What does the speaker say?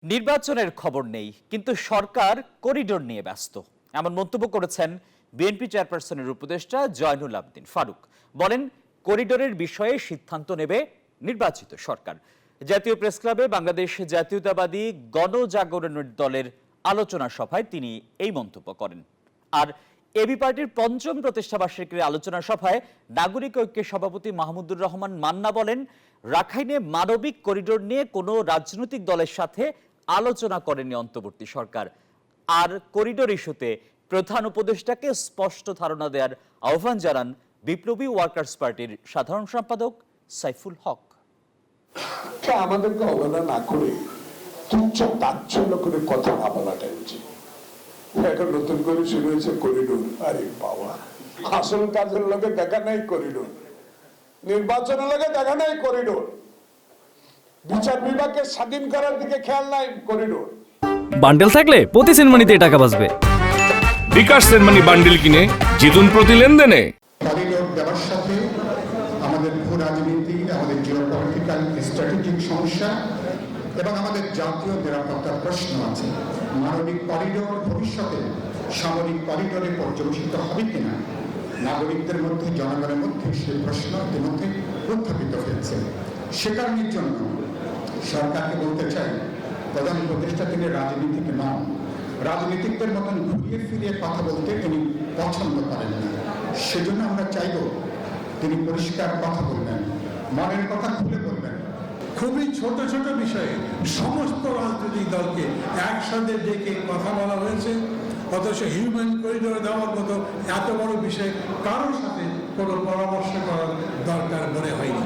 নির্বাচনের খবর নেই, কিন্তু সরকার করিডোর নিয়ে ব্যস্ত, এমন মন্তব্য করেছেন বিএনপি চেয়ারপারসনের উপদেষ্টা জয়নুল আবেদিন ফারুক। বলেন, করিডোরের বিষয়ে সিদ্ধান্ত নেবে নির্বাচিত সরকার। জাতীয় প্রেসক্লাবে বাংলাদেশ জাতীয়তাবাদী গণজাগরণ দলের আলোচনা সভায় তিনি এই মন্তব্য করেন। আর এবি পার্টির পঞ্চম প্রতিষ্ঠাবার্ষিকীর আলোচনা সভায় নাগরিক ঐক্যের সভাপতি মাহমুদুর রহমান মান্না বলেন, রাখাইনে মানবিক করিডোর নিয়ে কোনো রাজনৈতিক দলের সাথে আলোচনা করেনি অন্তর্বর্তী সরকার। আর করিডোর ইস্যুতে প্রধান উপদেষ্টাকে স্পষ্ট ধারণা দেওয়ার আহ্বান জানান বিপ্লবী ওয়ার্কার্স পার্টির সাধারণ সম্পাদক সাইফুল হক। আমাদেরকে অবহেলা না করে তুচ্ছ তাচ্ছল্য করে কথা না বলাটাই উচিত। এখন নতুন করে শুরু হয়েছে করিডোর। আরে বাবা, আসল কাজের লোকে দেখা নাই করিডোর, নির্বাচনের লোকে দেখা নাই করিডোর, বিচার বিভাগকে স্বাধীন করার দিকে খেয়াল নাই করিডোর। বান্ডেল থাকলে প্রতি সেনমানিতে টাকা বাঁচবে। বিকাশ সেনমানি বান্ডেল কিনে জিতুন প্রতি লেনদেনে। করিডোর দেওয়ার সাথে আমাদের ভূ রাজনীতি, আমাদের জিওপলিটিক্যাল স্ট্র্যাটেজিক সমস্যা এবং আমাদের জাতীয় নিরাপত্তার প্রশ্ন আছে। মানবিক করিডোর ভবিষ্যতে সামরিক করিডোরে পর্যবেসিত হবে কিনা, নাগরিকদের মধ্যে, জনগণের মধ্যে সেই প্রশ্ন ইতিমধ্যে উত্থাপিত হয়েছে। সে কারণের জন্য সরকারকে বলতে চাই, প্রধান উপদেষ্টা তিনি রাজনীতিক নন, রাজনীতিকদের মতন ঘুরিয়ে ফিরিয়ে কথা বলতে তিনি পছন্দ করেন না। সেজন্য আমরা চাইব তিনি পরিষ্কার কথা বলবেন, মনের কথা খুলে বলবেন। খুবই ছোট ছোট বিষয়ে সমস্ত রাজনৈতিক দলকে একসাথে ডেকে কথা বলা হয়েছে, অথচ হিউম্যান করিডোর দেওয়ার মতো এত বড় বিষয়ে কারোর সাথে কোনো পরামর্শ করার দরকার মনে হয়নি।